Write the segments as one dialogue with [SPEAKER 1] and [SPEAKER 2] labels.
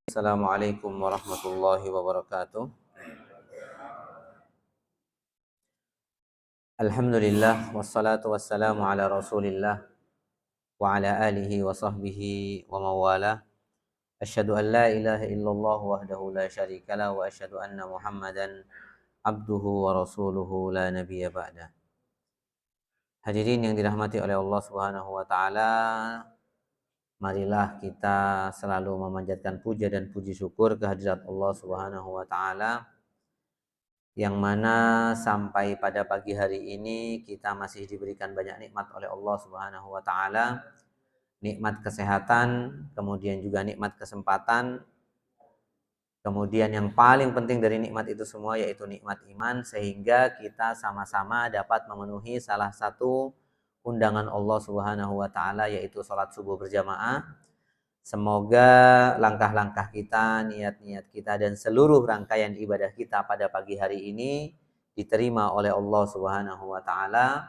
[SPEAKER 1] Assalamualaikum warahmatullahi wabarakatuh. Alhamdulillah wassalatu wassalamu ala Rasulillah wa ala alihi wa sahbihi wa mawala. Asyhadu an la ilaha illallah wahdahu la syarikalah wa asyhadu anna Muhammadan abduhu wa rasuluhu la nabiyya ba'da. Hadirin yang dirahmati oleh Allah Subhanahu wa taala, marilah kita selalu memanjatkan puja dan puji syukur kehadirat Allah Subhanahu wa taala, yang mana sampai pada pagi hari ini kita masih diberikan banyak nikmat oleh Allah Subhanahu wa taala. Nikmat kesehatan, kemudian juga nikmat kesempatan, kemudian yang paling penting dari nikmat itu semua yaitu nikmat iman, sehingga kita sama-sama dapat memenuhi salah satu undangan Allah Subhanahu wa taala, yaitu sholat subuh berjamaah. Semoga langkah-langkah kita, niat-niat kita, dan seluruh rangkaian ibadah kita pada pagi hari ini diterima oleh Allah Subhanahu wa taala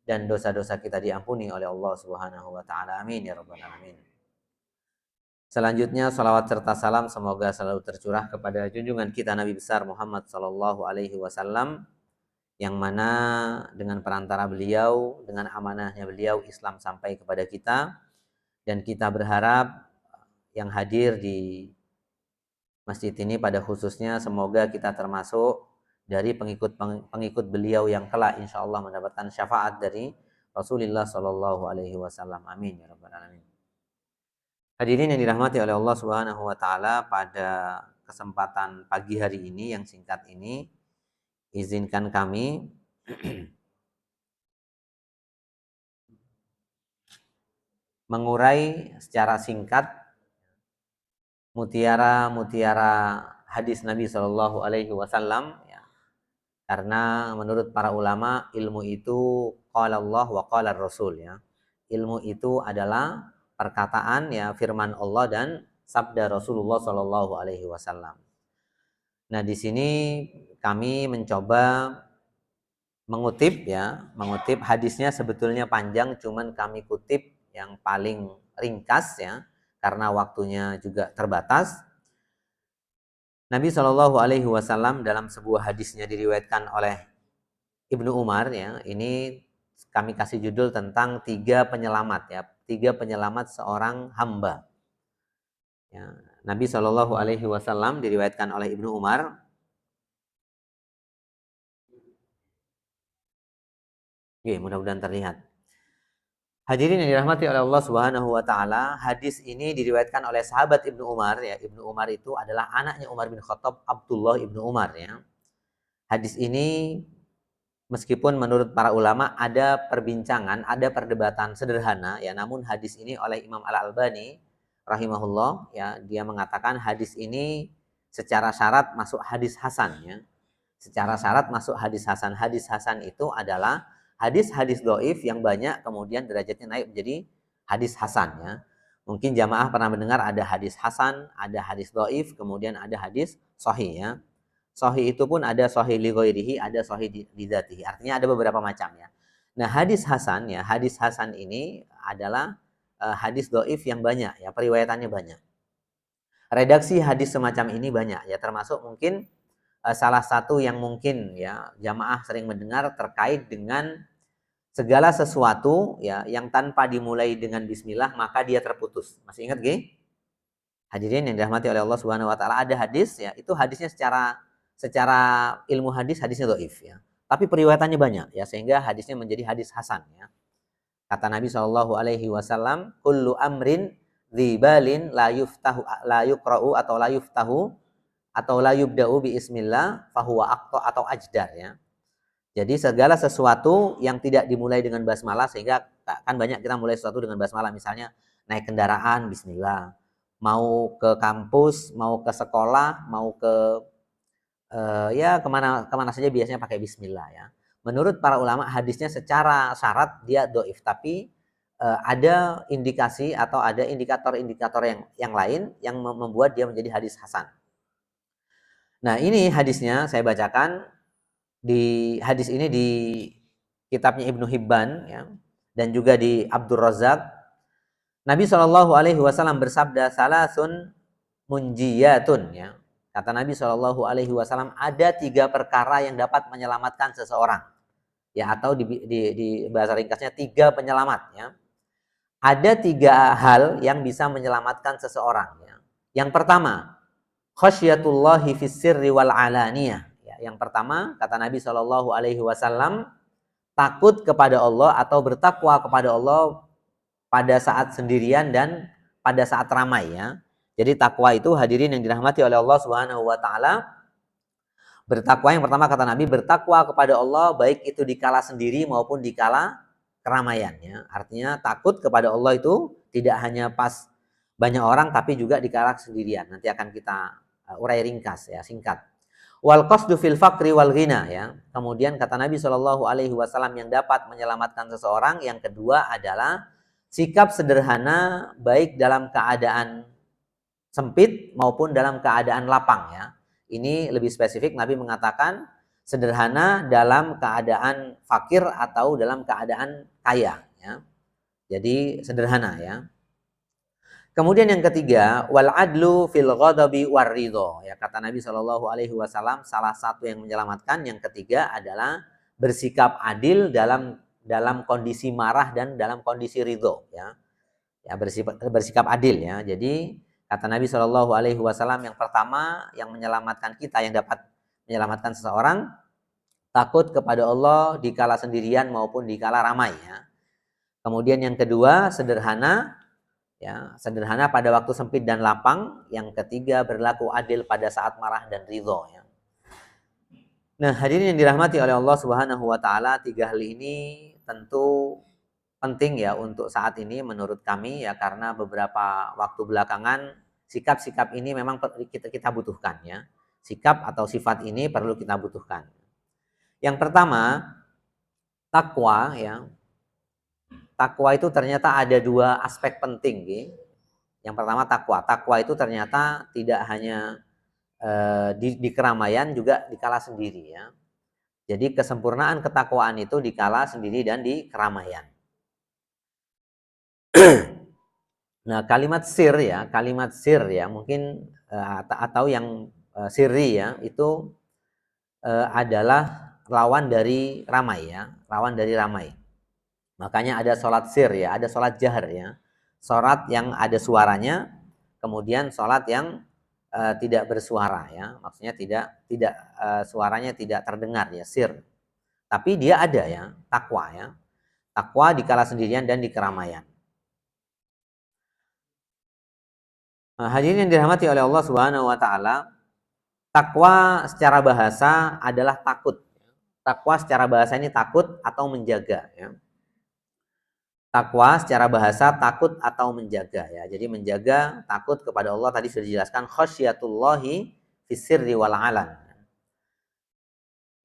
[SPEAKER 1] dan dosa-dosa kita diampuni oleh Allah Subhanahu wa taala. Amin ya rabbal alamin. Selanjutnya salawat serta salam semoga selalu tercurah kepada junjungan kita Nabi besar Muhammad sallallahu alaihi wasallam, yang mana dengan perantara beliau, dengan amanahnya beliau, Islam sampai kepada kita. Dan kita berharap yang hadir di masjid ini pada khususnya semoga kita termasuk dari pengikut beliau yang kelak insya Allah mendapatkan syafaat dari Rasulullah Shallallahu Alaihi Wasallam. Amin ya rabbal alamin. Hadirin yang dirahmati oleh Allah Subhanahu Wa Taala, pada kesempatan pagi hari ini yang singkat ini, izinkan kami mengurai secara singkat mutiara-mutiara hadis Nabi Shallallahu Alaihi Wasallam, ya. Karena menurut para ulama, ilmu itu qala Allah wa qala Rasul, ya. Ilmu itu adalah perkataan, ya, firman Allah dan sabda Rasulullah Shallallahu Alaihi Wasallam. Nah, di sini kami mencoba mengutip hadisnya sebetulnya panjang, cuman kami kutip yang paling ringkas, ya, karena waktunya juga terbatas. Nabi Shallallahu Alaihi Wasallam dalam sebuah hadisnya diriwayatkan oleh Ibnu Umar, ya, ini kami kasih judul tentang 3 penyelamat, ya, 3 penyelamat seorang hamba. Ya, Nabi Shallallahu Alaihi Wasallam diriwayatkan oleh Ibnu Umar. Oke, mudah-mudahan terlihat. Hadirin yang dirahmati oleh Allah Subhanahu wa taala, hadis ini diriwayatkan oleh sahabat Ibnu Umar, ya. Ibnu Umar itu adalah anaknya Umar bin Khattab, Abdullah Ibnu Umar, ya. Hadis ini meskipun menurut para ulama ada perbincangan, ada perdebatan sederhana, ya, namun hadis ini oleh Imam Al-Albani rahimahullah, ya, dia mengatakan hadis ini secara syarat masuk hadis hasan, ya. Secara syarat masuk hadis hasan. Hadis hasan itu adalah hadis-hadis doif yang banyak kemudian derajatnya naik menjadi hadis hasan, ya. Mungkin jamaah pernah mendengar ada hadis hasan, ada hadis doif, kemudian ada hadis sahih, ya. Sahih itu pun ada sahih li ghairihi, ada sahih li dzatihi. Artinya ada beberapa macam, ya. Nah, hadis hasan, ya, hadis hasan ini adalah hadis doif yang banyak, ya, periwayatannya banyak. Redaksi hadis semacam ini banyak, ya, termasuk mungkin salah satu yang mungkin, ya, jamaah sering mendengar terkait dengan segala sesuatu, ya, yang tanpa dimulai dengan bismillah maka dia terputus. Masih ingat gak? Hadirin yang dirahmati oleh Allah Subhanahu wa taala, ada hadis, ya, itu hadisnya secara ilmu hadisnya dhaif, ya. Tapi periwayatannya banyak, ya, sehingga hadisnya menjadi hadis hasan, ya. Kata Nabi Shallallahu alaihi wasallam, kullu amrin dzibalin la yuftahu la yuqra'u atau la yuftahu atau la yubda'u bi ismillah fahuwa aqta atau ajdar, ya. Jadi segala sesuatu yang tidak dimulai dengan basmalah, sehingga kan banyak kita mulai sesuatu dengan basmalah, misalnya naik kendaraan bismillah, mau ke kampus, mau ke sekolah, mau ke ya kemana saja biasanya pakai bismillah, ya. Menurut para ulama hadisnya secara syarat dia dhaif, tapi ada indikasi atau ada indikator-indikator yang lain yang membuat dia menjadi hadis hasan. Nah, ini hadisnya saya bacakan. Di hadis ini di kitabnya Ibnu Hibban, ya, dan juga di Abdur Razak. Nabi Shallallahu Alaihi Wasallam bersabda, salasun munjiyatun ya. Kata Nabi Shallallahu Alaihi Wasallam ada 3 perkara yang dapat menyelamatkan seseorang ya, atau di bahasa ringkasnya 3 penyelamat ya. Ada 3 hal yang bisa menyelamatkan seseorang ya. Yang pertama, khasyatullahi fis sirri wal alaniyah ya. Yang pertama kata Nabi Shallallahu Alaihi Wasallam, takut kepada Allah atau bertakwa kepada Allah pada saat sendirian dan pada saat ramai ya. Jadi takwa itu hadirin yang dirahmati oleh Allah Subhanahu wa taala. Bertakwa yang pertama kata Nabi, bertakwa kepada Allah baik itu dikala sendiri maupun dikala keramaian ya. Artinya takut kepada Allah itu tidak hanya pas banyak orang tapi juga dikala sendirian. Nanti akan kita urai ringkas ya, singkat. Wal qasdu fil faqri wal ghina ya. Kemudian kata Nabi Shallallahu alaihi wasallam yang dapat menyelamatkan seseorang yang kedua adalah sikap sederhana baik dalam keadaan sempit maupun dalam keadaan lapang ya. Ini lebih spesifik, Nabi mengatakan sederhana dalam keadaan fakir atau dalam keadaan kaya ya. Jadi sederhana ya. Kemudian yang ketiga, wal adlu fil ghadabi war ridho ya. Kata Nabi Shallallahu alaihi wasallam salah satu yang menyelamatkan yang ketiga adalah bersikap adil dalam kondisi marah dan dalam kondisi ridho ya. Ya bersikap adil ya. Jadi kata Nabi Shallallahu Alaihi Wasallam yang pertama yang menyelamatkan kita, yang dapat menyelamatkan seseorang, takut kepada Allah dikala sendirian maupun dikala ramai ya. Kemudian yang kedua sederhana ya, sederhana pada waktu sempit dan lapang. Yang ketiga berlaku adil pada saat marah dan ridho ya. Nah hadirin yang dirahmati oleh Allah Subhanahu Wa Taala, 3 hal ini tentu penting ya untuk saat ini menurut kami ya, karena beberapa waktu belakangan sikap-sikap ini memang kita butuhkan ya. Sikap atau sifat ini perlu kita butuhkan. Yang pertama, takwa ya. Takwa itu ternyata ada 2 aspek penting ya. Yang pertama takwa. Takwa itu ternyata tidak hanya di keramaian, juga dikala sendiri ya. Jadi kesempurnaan ketakwaan itu dikala sendiri dan di keramaian. Nah, kalimat sir ya mungkin atau yang sirri ya, itu adalah lawan dari ramai ya, lawan dari ramai. Makanya ada sholat sir ya, ada sholat jahar ya, sholat yang ada suaranya, kemudian sholat yang tidak bersuara ya, maksudnya tidak suaranya tidak terdengar ya, sir. Tapi dia ada ya, takwa ya, takwa dikala sendirian dan di keramaian. Nah, hadirin yang dirahmati oleh Allah Subhanahu wa taala, takwa secara bahasa adalah takut. Takwa secara bahasa ini takut atau menjaga ya. Takwa secara bahasa takut atau menjaga ya. Jadi menjaga, takut kepada Allah tadi sudah dijelaskan, khasyatullahi fis sirri wal alan.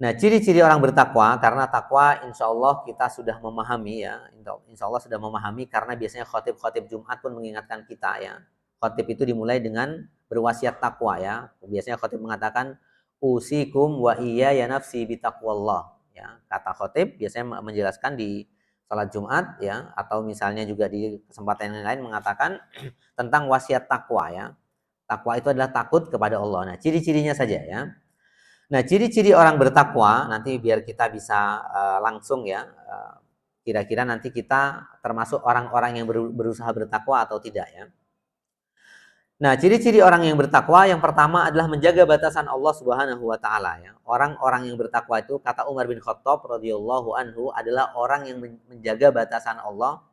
[SPEAKER 1] Nah, ciri-ciri orang bertakwa, karena takwa insya Allah kita sudah memahami ya. Insya Allah sudah memahami karena biasanya khotib-khotib Jumat pun mengingatkan kita ya. Khotib itu dimulai dengan berwasiat takwa ya. Biasanya khotib mengatakan usikum wa iya ya nafsi bitaqwallah ya. Kata khotib biasanya menjelaskan di salat Jumat ya, atau misalnya juga di kesempatan yang lain mengatakan tentang wasiat takwa ya. Takwa itu adalah takut kepada Allah. Nah, ciri-cirinya saja ya. Nah, ciri-ciri orang bertakwa nanti biar kita bisa langsung ya, kira-kira nanti kita termasuk orang-orang yang berusaha bertakwa atau tidak ya. Nah, ciri-ciri orang yang bertakwa yang pertama adalah menjaga batasan Allah Subhanahu wa taala ya. Orang-orang yang bertakwa itu kata Umar bin Khattab radhiyallahu anhu adalah orang yang menjaga batasan Allah.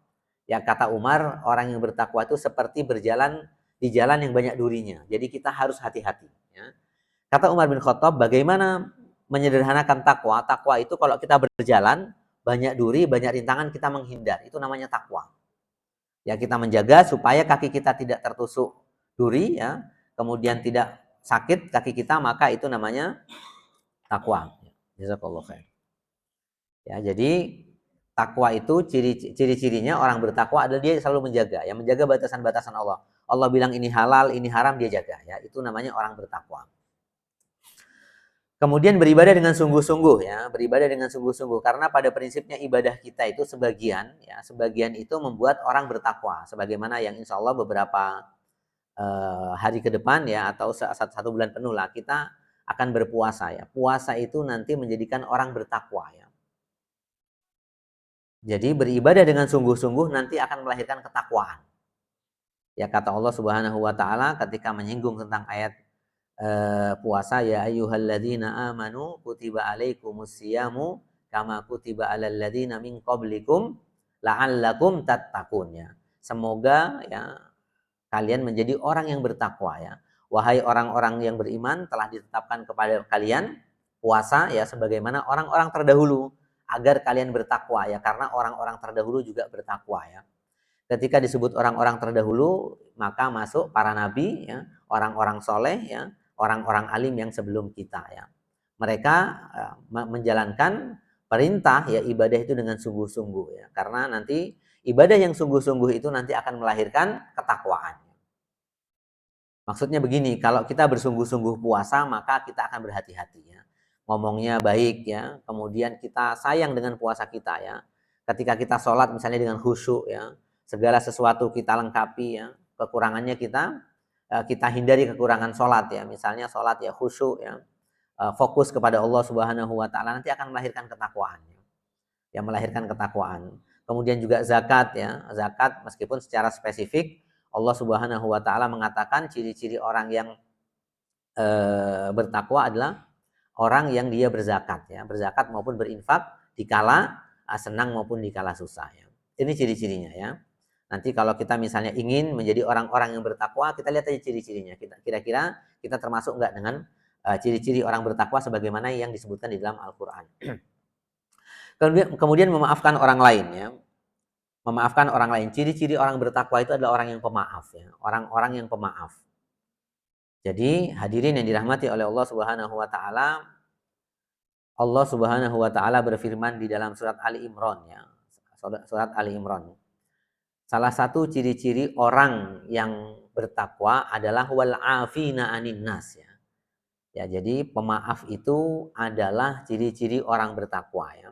[SPEAKER 1] Ya kata Umar, orang yang bertakwa itu seperti berjalan di jalan yang banyak durinya. Jadi kita harus hati-hati ya. Kata Umar bin Khattab, bagaimana menyederhanakan takwa? Takwa itu kalau kita berjalan banyak duri, banyak rintangan, kita menghindar. Itu namanya takwa. Ya, kita menjaga supaya kaki kita tidak tertusuk duri ya, kemudian tidak sakit kaki kita, maka itu namanya takwa. Jazakallahu khair. Ya, jadi takwa itu ciri-cirinya orang bertakwa adalah dia selalu menjaga, ya menjaga batasan-batasan Allah. Allah bilang ini halal, ini haram, dia jaga ya. Itu namanya orang bertakwa. Kemudian beribadah dengan sungguh-sungguh ya, beribadah dengan sungguh-sungguh karena pada prinsipnya ibadah kita itu sebagian itu membuat orang bertakwa, sebagaimana yang insya Allah beberapa hari ke depan ya, atau satu bulan penuh lah kita akan berpuasa ya. Puasa itu nanti menjadikan orang bertakwa ya. Jadi beribadah dengan sungguh-sungguh nanti akan melahirkan ketakwaan. Ya, kata Allah Subhanahu wa taala ketika menyinggung tentang ayat puasa, ya ayyuhalladzina amanu kutiba alaikumusyamu kama kutiba alal ladzina min qablikum la'allakum tattaqun ya. Semoga ya kalian menjadi orang yang bertakwa ya. Wahai orang-orang yang beriman, telah ditetapkan kepada kalian puasa ya sebagaimana orang-orang terdahulu agar kalian bertakwa ya, karena orang-orang terdahulu juga bertakwa ya. Ketika disebut orang-orang terdahulu, maka masuk para nabi ya, orang-orang soleh ya, orang-orang alim yang sebelum kita ya. Mereka menjalankan perintah ya ibadah itu dengan sungguh-sungguh ya, karena nanti ibadah yang sungguh-sungguh itu nanti akan melahirkan ketakwaan. Maksudnya begini, kalau kita bersungguh-sungguh puasa maka kita akan berhati-hati ya. Ngomongnya baik ya, kemudian kita sayang dengan puasa kita ya. Ketika kita sholat misalnya dengan khusyuk ya, segala sesuatu kita lengkapi ya, kekurangannya kita hindari kekurangan sholat ya. Misalnya sholat ya khusyuk ya, fokus kepada Allah Subhanahu wa taala, nanti akan melahirkan ketakwaan ya. Yang melahirkan ketakwaan. Kemudian juga zakat ya, zakat meskipun secara spesifik Allah Subhanahu wa taala mengatakan ciri-ciri orang yang bertakwa adalah orang yang dia berzakat ya, berzakat maupun berinfak dikala senang maupun dikala susah ya. Ini ciri-cirinya ya. Nanti kalau kita misalnya ingin menjadi orang-orang yang bertakwa, kita lihat aja ciri-cirinya. Kira-kira kita termasuk enggak dengan ciri-ciri orang bertakwa sebagaimana yang disebutkan di dalam Al-Qur'an. Kemudian memaafkan orang lain ya. Memaafkan orang lain. Ciri-ciri orang bertakwa itu adalah orang yang pemaaf ya, orang-orang yang pemaaf. Jadi hadirin yang dirahmati oleh Allah Subhanahu wa taala, Allah Subhanahu wa taala berfirman di dalam surat Ali Imran ya. Surat Ali Imran. Salah satu ciri-ciri orang yang bertakwa adalah wal afina anin nas ya. Ya, jadi pemaaf itu adalah ciri-ciri orang bertakwa ya.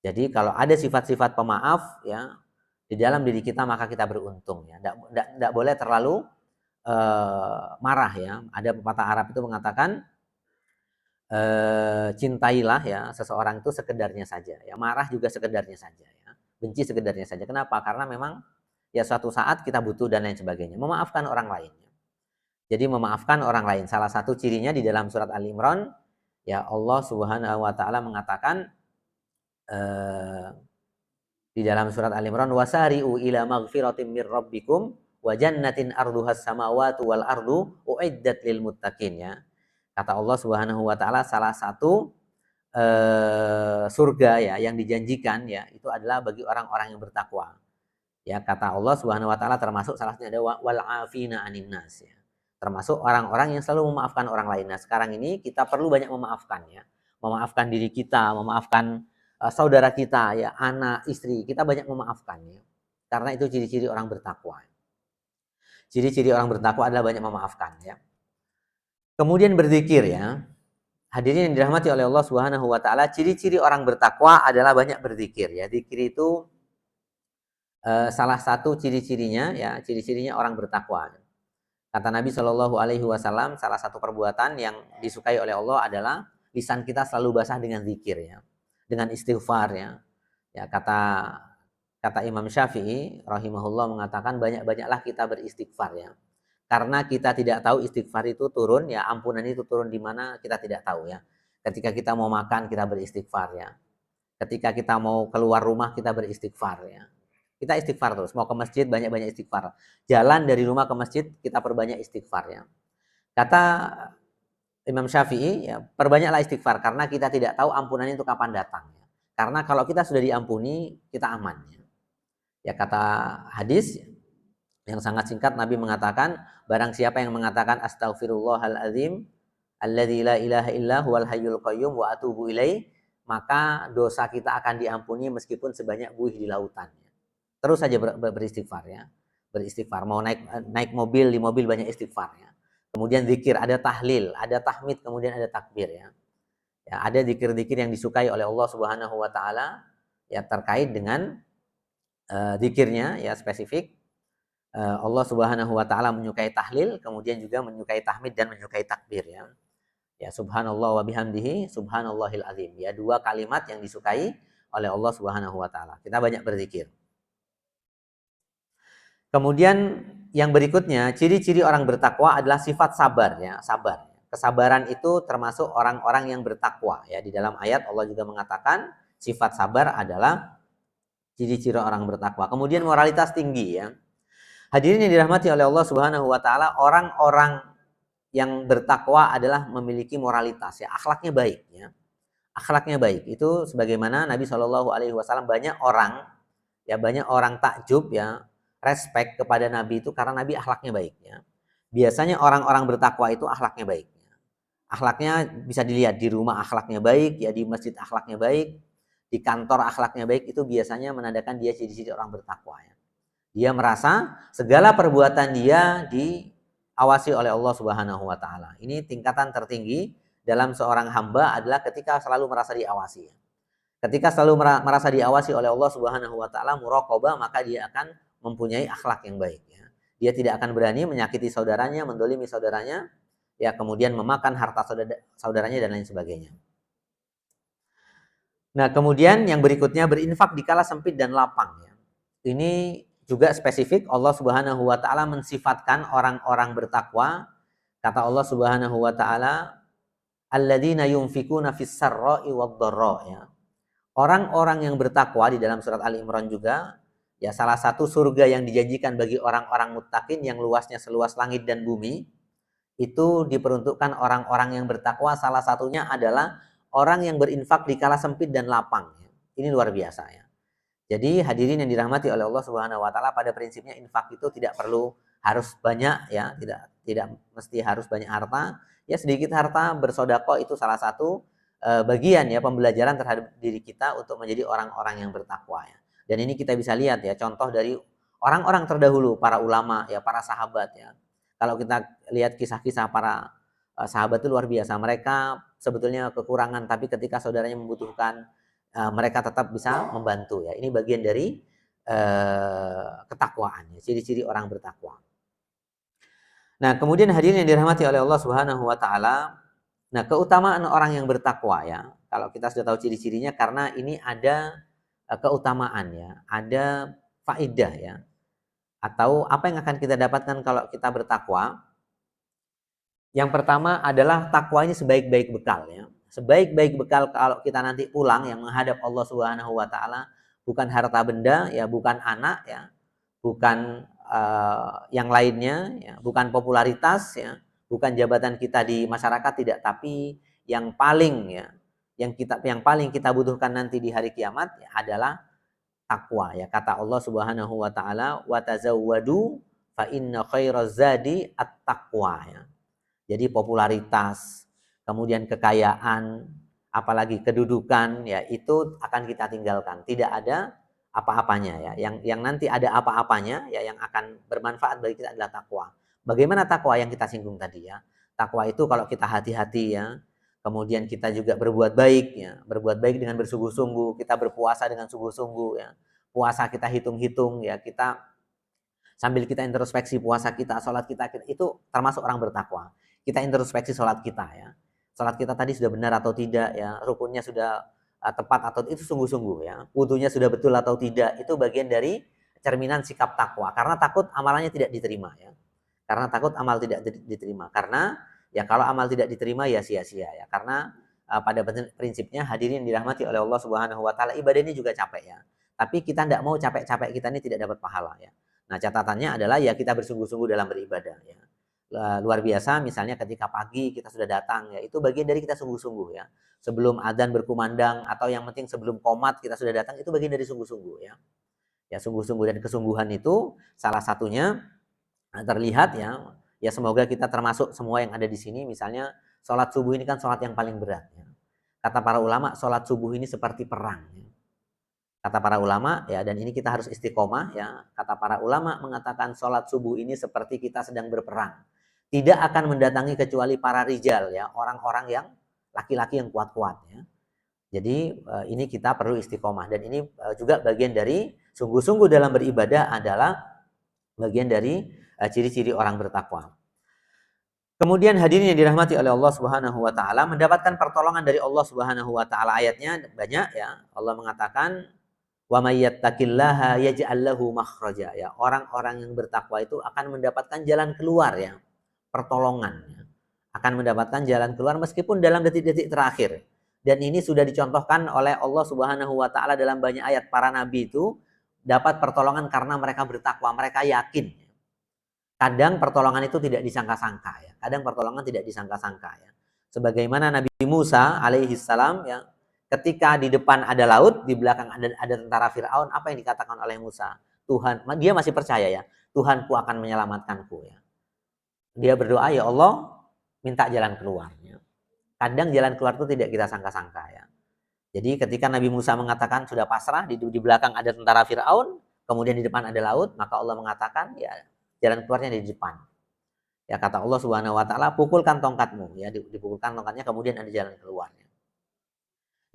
[SPEAKER 1] Jadi kalau ada sifat-sifat pemaaf ya di dalam diri kita maka kita beruntung ya. Tidak boleh terlalu marah ya. Ada pepatah Arab itu mengatakan cintailah ya seseorang itu sekedarnya saja ya. Marah juga sekedarnya saja ya. Benci sekedarnya saja. Kenapa? Karena memang ya suatu saat kita butuh dan lain sebagainya. Memaafkan orang lain. Jadi memaafkan orang lain. Salah satu cirinya di dalam surat Al Imran ya Allah Subhanahu wa taala mengatakan di dalam surat Al Imran wasari'u ila maghfiratin mir rabbikum wa jannatin arduhas samawati wal ardu uiddat lil muttaqin ya. Kata Allah Subhanahu wa taala salah satu surga ya yang dijanjikan ya itu adalah bagi orang-orang yang bertakwa. Ya, kata Allah Subhanahu wa taala termasuk salah satunya ada wal afina anin nas ya. Termasuk orang-orang yang selalu memaafkan orang lain. Nah, sekarang ini kita perlu banyak memaafkan ya. Memaafkan diri kita, memaafkan saudara kita ya, anak, istri, kita banyak memaafkan ya. Karena itu ciri-ciri orang bertakwa. Ciri-ciri orang bertakwa adalah banyak memaafkan ya. Kemudian berzikir ya. Hadirin yang dirahmati oleh Allah Subhanahu wa taala, ciri-ciri orang bertakwa adalah banyak berzikir ya. Zikir itu salah satu ciri-cirinya ya, ciri-cirinya orang bertakwa. Kata Nabi Shallallahu alaihi wasallam, salah satu perbuatan yang disukai oleh Allah adalah lisan kita selalu basah dengan zikir ya. Dengan istighfar ya. Ya kata Imam Syafi'i rahimahullah mengatakan banyak-banyaklah kita beristighfar ya. Karena kita tidak tahu istighfar itu turun ya, ampunan itu turun di mana kita tidak tahu ya. Ketika kita mau makan kita beristighfar ya. Ketika kita mau keluar rumah kita beristighfar ya. Kita istighfar terus, mau ke masjid banyak-banyak istighfar. Jalan dari rumah ke masjid kita perbanyak istighfar ya. Kata Imam Syafi'i ya, perbanyaklah istighfar karena kita tidak tahu ampunannya itu kapan datang ya. Karena kalau kita sudah diampuni kita aman ya. Ya kata hadis yang sangat singkat Nabi mengatakan barang siapa yang mengatakan astaghfirullahaladzim alladzi la ilaha illa huwal hayyul qayyum wa atubu ilaih, maka dosa kita akan diampuni meskipun sebanyak buih di lautan ya. Terus saja beristighfar ya. Beristighfar, mau naik mobil, di mobil banyak istighfar ya. Kemudian zikir, ada tahlil, ada tahmid, kemudian ada takbir ya. Ya, ada zikir-zikir yang disukai oleh Allah Subhanahu wa taala ya terkait dengan zikirnya ya spesifik. Allah Subhanahu wa taala menyukai tahlil, kemudian juga menyukai tahmid dan menyukai takbir ya. Ya subhanallah wa bihamdihi subhanallahil azim. Ya, dua kalimat yang disukai oleh Allah Subhanahu wa taala. Kita banyak berzikir. Kemudian yang berikutnya, ciri-ciri orang bertakwa adalah sifat sabar ya, sabar. Kesabaran itu termasuk orang-orang yang bertakwa ya. Di dalam ayat Allah juga mengatakan sifat sabar adalah ciri-ciri orang bertakwa. Kemudian moralitas tinggi ya. Hadirin yang dirahmati oleh Allah Subhanahu wa taala, orang-orang yang bertakwa adalah memiliki moralitas ya, akhlaknya baik ya. Akhlaknya baik. Itu sebagaimana Nabi Shallallahu alaihi wasallam banyak orang takjub ya, respect kepada Nabi itu karena Nabi akhlaknya baik ya. Biasanya orang-orang bertakwa itu akhlaknya baik. Akhlaknya bisa dilihat di rumah akhlaknya baik, ya di masjid akhlaknya baik, di kantor akhlaknya baik, itu biasanya menandakan dia ciri-ciri orang bertakwa ya. Dia merasa segala perbuatan dia diawasi oleh Allah Subhanahu wa taala. Ini tingkatan tertinggi dalam seorang hamba adalah ketika selalu merasa diawasi. Ketika selalu merasa diawasi oleh Allah Subhanahu wa taala, muraqabah, maka dia akan mempunyai akhlak yang baik ya. Dia tidak akan berani menyakiti saudaranya, mendolimi saudaranya, ya kemudian memakan harta saudaranya dan lain sebagainya. Nah, kemudian yang berikutnya berinfak di kala sempit dan lapang ya. Ini juga spesifik Allah Subhanahu wa taala mensifatkan orang-orang bertakwa. Kata Allah Subhanahu wa taala, alladzina yunfikuna fis sarra'i wad-dharra ya. Orang-orang yang bertakwa di dalam surat Ali Imran juga ya, salah satu surga yang dijanjikan bagi orang-orang muttaqin yang luasnya seluas langit dan bumi, itu diperuntukkan orang-orang yang bertakwa. Salah satunya adalah orang yang berinfak di kala sempit dan lapang. Ini luar biasa ya. Jadi hadirin yang dirahmati oleh Allah Subhanahu wa taala, pada prinsipnya infak itu tidak perlu harus banyak ya, tidak mesti harus banyak harta. Ya sedikit harta bersedekah itu salah satu bagian ya pembelajaran terhadap diri kita untuk menjadi orang-orang yang bertakwa ya. Dan ini kita bisa lihat ya contoh dari orang-orang terdahulu, para ulama ya, para sahabat ya. Kalau kita lihat kisah-kisah para sahabat itu luar biasa. Mereka sebetulnya kekurangan, tapi ketika saudaranya membutuhkan, mereka tetap bisa membantu ya. Ini bagian dari ketakwaan ya, ciri-ciri orang bertakwa. Nah, kemudian hadirin yang dirahmati oleh Allah Subhanahu wa taala, nah keutamaan orang yang bertakwa ya. Kalau kita sudah tahu ciri-cirinya, karena ini ada keutamaan ya, ada faedah ya. Atau apa yang akan kita dapatkan kalau kita bertakwa? Yang pertama adalah takwa ini sebaik-baik bekal ya. Sebaik-baik bekal kalau kita nanti pulang yang menghadap Allah Subhanahu wa taala, bukan harta benda ya, bukan anak ya, bukan yang lainnya ya, bukan popularitas ya, bukan jabatan kita di masyarakat, tidak, tapi yang paling ya, yang paling kita butuhkan nanti di hari kiamat ya, adalah takwa ya. Kata Allah Subhanahu wa taala, wa tazawwadu fa inna khairaz zadi at-taqwa ya. Jadi popularitas, kemudian kekayaan, apalagi kedudukan ya, itu akan kita tinggalkan. Tidak ada apa-apanya ya. Yang nanti ada apa-apanya ya, yang akan bermanfaat bagi kita adalah takwa. Bagaimana takwa yang kita singgung tadi ya? Takwa itu kalau kita hati-hati ya, kemudian kita juga berbuat baik ya, berbuat baik dengan bersungguh-sungguh, kita berpuasa dengan sungguh-sungguh ya. Puasa kita hitung-hitung ya, kita sambil kita introspeksi puasa kita, sholat kita, itu termasuk orang bertakwa. Kita introspeksi sholat kita ya. Sholat kita tadi sudah benar atau tidak ya, rukunnya sudah tepat atau itu sungguh-sungguh ya. Wudunya sudah betul atau tidak, itu bagian dari cerminan sikap takwa. Karena takut amalannya tidak diterima ya. Karena takut amal tidak diterima. Karena ya kalau amal tidak diterima ya sia-sia ya. Karena pada prinsipnya hadirin dirahmati oleh Allah Subhanahu wa taala, ibadah ini juga capek ya. Tapi kita tidak mau capek-capek kita ini tidak dapat pahala ya. Nah, catatannya adalah ya kita bersungguh-sungguh dalam beribadah ya. Luar biasa misalnya ketika pagi kita sudah datang ya, itu bagian dari kita sungguh-sungguh ya. Sebelum adzan berkumandang atau yang penting sebelum qomat kita sudah datang, itu bagian dari sungguh-sungguh ya. Ya sungguh-sungguh, dan kesungguhan itu salah satunya terlihat ya. Ya semoga kita termasuk semua yang ada di sini. Misalnya sholat subuh ini kan sholat yang paling berat ya. Kata para ulama, sholat subuh ini seperti perang ya. Kata para ulama ya, dan ini kita harus istiqomah ya. Kata para ulama mengatakan sholat subuh ini seperti kita sedang berperang. Tidak akan mendatangi kecuali para rijal ya, orang-orang yang laki-laki yang kuat-kuat ya. Jadi ini kita perlu istiqomah, dan ini juga bagian dari sungguh-sungguh dalam beribadah adalah bagian dari ciri-ciri orang bertakwa. Kemudian hadirin yang dirahmati oleh Allah Subhanahu wa taala, mendapatkan pertolongan dari Allah Subhanahu wa taala. Ayatnya banyak ya. Allah mengatakan wa may yattaqillaha yaj'al lahu makhraja ya. Orang-orang yang bertakwa itu akan mendapatkan jalan keluar ya, pertolongan ya. Akan mendapatkan jalan keluar meskipun dalam detik-detik terakhir. Dan ini sudah dicontohkan oleh Allah Subhanahu wa taala dalam banyak ayat. Para nabi itu dapat pertolongan karena mereka bertakwa, mereka yakin. Kadang pertolongan itu tidak disangka-sangka ya. Kadang pertolongan tidak disangka-sangka ya. Sebagaimana Nabi Musa alaihi salam ya, ketika di depan ada laut, di belakang ada tentara Firaun, apa yang dikatakan oleh Musa? Tuhan, dia masih percaya ya, Tuhanku akan menyelamatkanku ya. Dia berdoa, ya Allah, minta jalan keluar ya. Kadang jalan keluar itu tidak kita sangka-sangka ya. Jadi ketika Nabi Musa mengatakan sudah pasrah, di belakang ada tentara Firaun, kemudian di depan ada laut, maka Allah mengatakan ya jalan keluarnya di depan. Ya kata Allah Subhanahu wa taala, pukulkan tongkatmu ya, dipukulkan tongkatnya kemudian ada jalan keluarnya.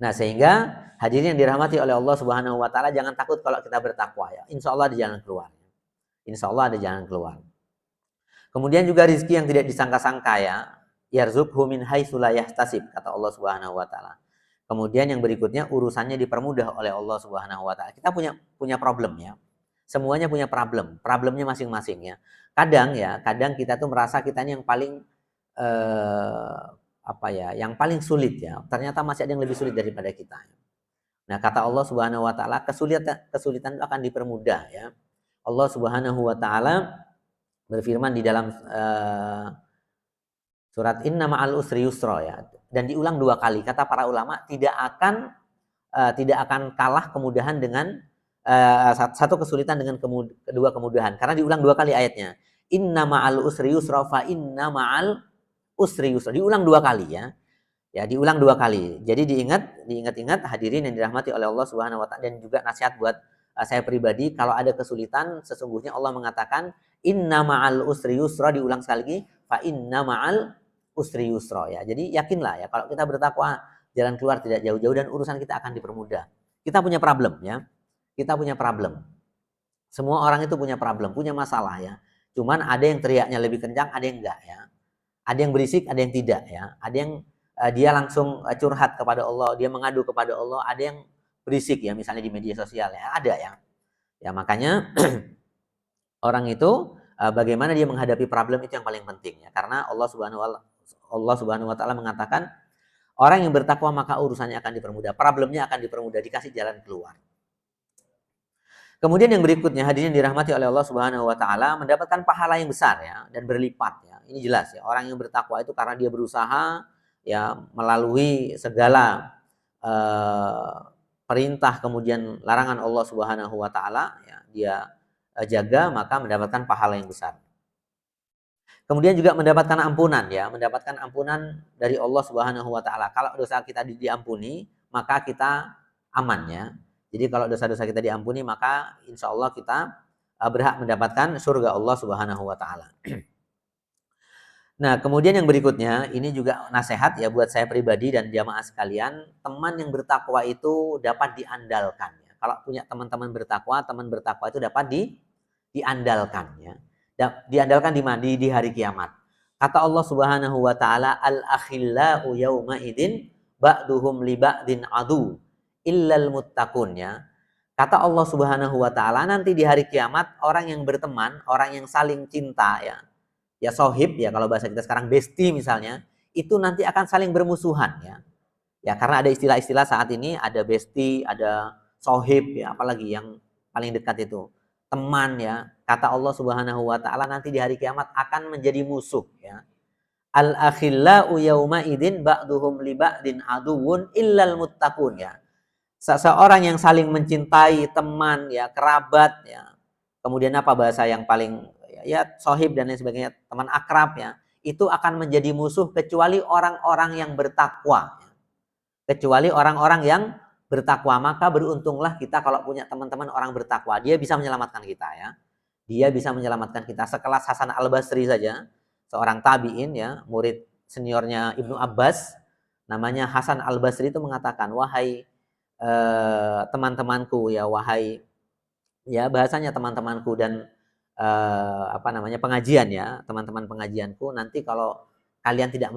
[SPEAKER 1] Nah, sehingga hadirin yang dirahmati oleh Allah Subhanahu wa taala, jangan takut kalau kita bertakwa ya. Insya Allah ada jalan keluar. Insya Allah ada jalan keluar. Kemudian juga rezeki yang tidak disangka-sangka ya. Yarzuqhu min haitsu la yahtasib, kata Allah Subhanahu wa taala. Kemudian yang berikutnya urusannya dipermudah oleh Allah Subhanahu wa taala. Kita punya problem ya. Semuanya punya problemnya masing-masing ya. Kadang kita tuh merasa kita ini yang paling yang paling sulit ya. Ternyata masih ada yang lebih sulit daripada kita. Nah, kata Allah Subhanahu wa taala, kesulitan itu akan dipermudah ya. Allah Subhanahu wa taala berfirman di dalam surat Inna ma'al usri yusra ya. Dan diulang 2 kali. Kata para ulama tidak akan kalah kemudahan dengan satu kesulitan dengan kedua kemudahan, karena diulang 2 kali ayatnya. Inna ma'al usri yusra fa inna ma'al usri yusra. Diulang 2 kali ya. Ya, diulang 2 kali. Jadi diingat-ingat hadirin yang dirahmati oleh Allah Subhanahu wa taala, dan juga nasihat buat saya pribadi, kalau ada kesulitan sesungguhnya Allah mengatakan inna ma'al usri yusra, diulang sekali lagi fa inna ma'al usri yusra ya. Jadi yakinlah ya, kalau kita bertakwa jalan keluar tidak jauh-jauh dan urusan kita akan dipermudah. Kita punya problem ya. Kita punya problem. Semua orang itu punya problem, punya masalah ya. Cuman ada yang teriaknya lebih kencang, ada yang enggak ya. Ada yang berisik, ada yang tidak ya. Ada yang dia langsung curhat kepada Allah, dia mengadu kepada Allah. Ada yang berisik ya, misalnya di media sosial ya. Ada ya. Ya makanya orang itu bagaimana dia menghadapi problem itu yang paling penting ya. Karena Allah Subhanahu wa taala mengatakan orang yang bertakwa maka urusannya akan dipermudah, problemnya akan dipermudah, dikasih jalan keluar. Kemudian yang berikutnya, hadirin dirahmati oleh Allah Subhanahu wa taala, mendapatkan pahala yang besar ya dan berlipat ya. Ini jelas ya, orang yang bertakwa itu karena dia berusaha ya melalui segala perintah kemudian larangan Allah Subhanahu wa taala ya, dia jaga, maka mendapatkan pahala yang besar. Kemudian juga mendapatkan ampunan ya, mendapatkan ampunan dari Allah Subhanahu wa taala. Kalau dosa kita diampuni, maka kita aman ya. Jadi kalau dosa-dosa kita diampuni, maka insya Allah kita berhak mendapatkan surga Allah Subhanahu wa taala. Nah, kemudian yang berikutnya, ini juga nasihat ya buat saya pribadi dan jamaah sekalian, teman yang bertakwa itu dapat diandalkan ya. Kalau punya teman bertakwa itu dapat diandalkan ya. Diandalkan di mana? Di hari kiamat. Kata Allah Subhanahu wa taala, al-akhillau yauma idzin ba'duhum li ba'din adu illal muttaqun ya. Kata Allah Subhanahu wa taala, nanti di hari kiamat orang yang berteman, orang yang saling cinta ya. Ya sohib ya, kalau bahasa kita sekarang bestie misalnya, itu nanti akan saling bermusuhan ya. Ya karena ada istilah-istilah saat ini, ada bestie, ada sohib ya, apalagi yang paling dekat itu teman ya. Kata Allah Subhanahu wa taala nanti di hari kiamat akan menjadi musuh ya. Al-akhillau yauma idzin ba'duhum li ba'din aduwwun illal muttaqun ya. Seseorang yang saling mencintai, teman ya, kerabat ya. Kemudian apa bahasa yang paling ya sohib dan lain sebagainya, teman akrab ya, itu akan menjadi musuh kecuali orang-orang yang bertakwa. Kecuali orang-orang yang bertakwa, maka beruntunglah kita kalau punya teman-teman orang bertakwa. Dia bisa menyelamatkan kita ya. Dia bisa menyelamatkan kita. Sekelas Hasan Al-Basri saja, seorang tabi'in ya, murid seniornya Ibnu Abbas, namanya Hasan Al-Basri itu mengatakan, wahai teman-temanku ya, wahai ya bahasanya teman-temanku dan pengajian ya, teman-teman pengajianku, nanti kalau kalian tidak